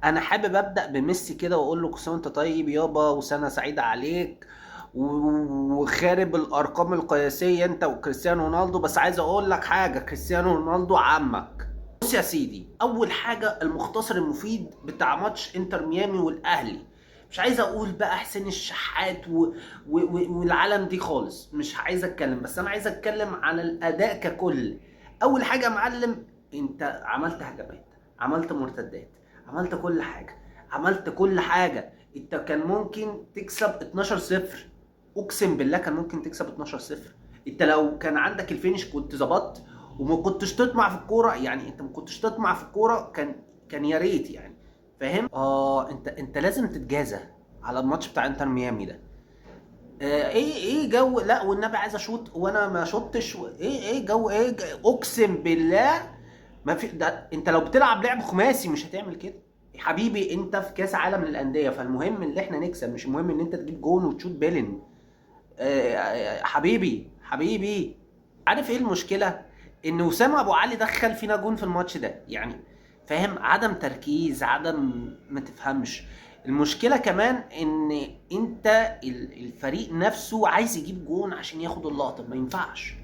انا حابب ابدا بميسي كده واقول له كل سنه وانت طيب يابا وسنه سعيده عليك وخارب الارقام القياسيه انت وكريستيانو رونالدو. بس عايز اقول لك حاجه، كريستيانو رونالدو عمك. بص يا سيدي، اول حاجه المختصر المفيد بتاع ماتش انتر ميامي والاهلي. مش عايز اقول بقى حسين الشحات والعالم دي خالص، مش عايز اتكلم، بس انا عايز اتكلم على الاداء ككل. اول حاجه يا معلم، انت عملت هجمات، عملت مرتدات، عملت كل حاجه، عملت كل حاجه. انت كان ممكن تكسب 12-0، اقسم بالله كان ممكن تكسب 12-0. انت لو كان عندك الفينش كنت ظبطت وما كنتش تطمع في الكوره. يعني انت ما كنتش تطمع في الكوره، كان يا ريت يعني. فاهم؟ انت لازم تتجازى على الماتش بتاع انتر ميامي ده. ايه جو، لا والنبي عايز اشوط وانا ما شوطش ايه جو، اقسم بالله ما في ده. انت لو بتلعب لعب خماسي مش هتعمل كده يا حبيبي. انت في كاس عالم للانديه، فالمهم ان احنا نكسب، مش المهم ان انت تجيب جون وتشوت بيلن. حبيبي. عارف ايه المشكله؟ ان وسام ابو علي دخل فينا جون في الماتش ده يعني. فاهم؟ عدم تركيز، عدم ما تفهمش. المشكله كمان ان انت الفريق نفسه عايز يجيب جون عشان ياخد اللقطه، ما ينفعش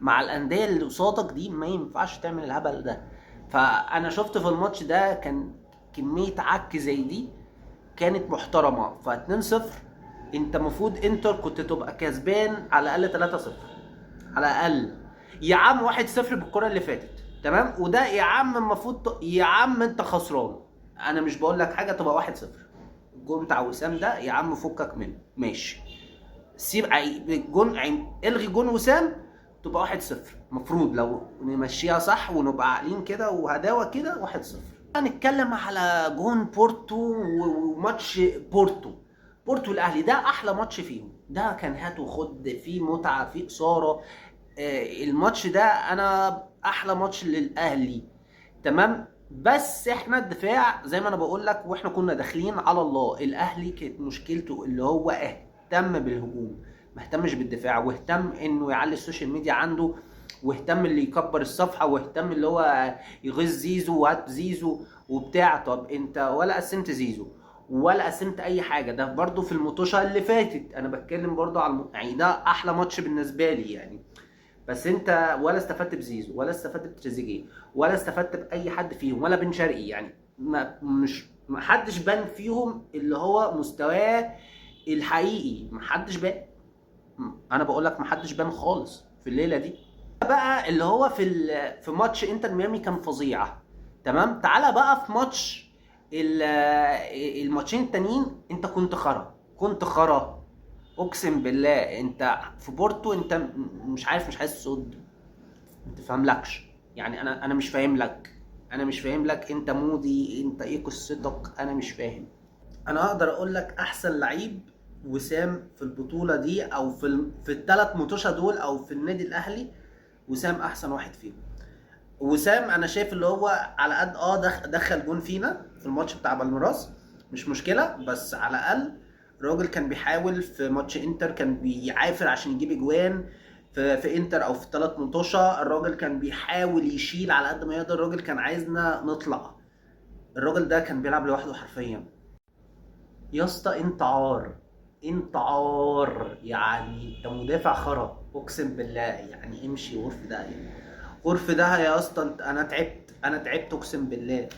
مع الانديه اللي قصادك دي، ما ينفعش تعمل الهبل ده. فانا شفت في الماتش ده كان كميه عك زي دي كانت محترمه. ف 2-0 انت المفروض انتر كنت تبقى كسبان على الاقل 3-0 على الاقل. يا عم 1-0 بالكره اللي فاتت تمام، وده يا عم المفروض يا عم انت خسران. انا مش بقول لك حاجه، تبقى 1-0. الجون بتاع وسام ده يا عم فكك منه ماشي، سيب الجون، الغي جون وسام، تبقى 1-0. المفروض لو نمشيها صح ونبقى عاقلين كده وهداوه كده 1-0. هنتكلم على جون بورتو وماتش بورتو. بورتو الاهلي ده احلى ماتش فيهم، ده كان هات وخد، فيه متعه، فيه اثاره. الماتش ده انا احلى ماتش للاهلي تمام. بس احنا الدفاع زي ما انا بقول لك، واحنا كنا داخلين على الله. الاهلي كانت مشكلته اللي هو اهتم بالهجوم، ما اهتمش بالدفاع، واهتم انه يعلي السوشيال ميديا عنده، واهتم اللي يكبر الصفحه، واهتم اللي هو يغيظ زيزو وهات زيزو وبتاع. طب انت ولا قسمت زيزو ولا قسمت اي حاجه. ده برضو في المطوشه اللي فاتت، انا بتكلم برضو على يعني ده احلى ماتش بالنسبه لي يعني. بس انت ولا استفدت بزيزو ولا استفدت بتريزيجيه ولا استفدت باي حد فيهم ولا بن شرقي يعني. ما حدش بان فيهم اللي هو مستواه الحقيقي، ما حدش بان. انا بقول لك ما حدش بان خالص في الليله دي. بقى اللي هو في ماتش انتر ميامي كان فظيعه تمام. تعالى بقى في ماتش الماتشين التانيين، انت كنت خرا، كنت خرا. اقسم بالله انت في بورتو انت مش عارف، مش عايز تصد، ما تفهملكش يعني. انا مش فاهم لك، انا مش فاهم لك. انت مودي، انت ايه قصتك؟ انا مش فاهم. انا اقدر اقول لك احسن لعيب وسام في البطوله دي، او في الثلاث متوشه دول، او في النادي الاهلي. وسام احسن واحد فيهم. وسام انا شايف اللي هو على قد دخل جون فينا في الماتش بتاع بالميراس، مش مشكله، بس على الاقل الراجل كان بيحاول في ماتش انتر، كان بيعافر عشان يجيب اجوان في انتر، او في الثلاث متوشه الراجل كان بيحاول يشيل على قد ما يقدر. الراجل كان عايزنا نطلع، الراجل ده كان بيلعب لوحده حرفيا. يا اسطى انت عار، انت عار يعني، انت مدافع خرا اقسم بالله يعني. امشي غرف ده، غرف ده يا اسطى. انا تعبت، انا تعبت اقسم بالله.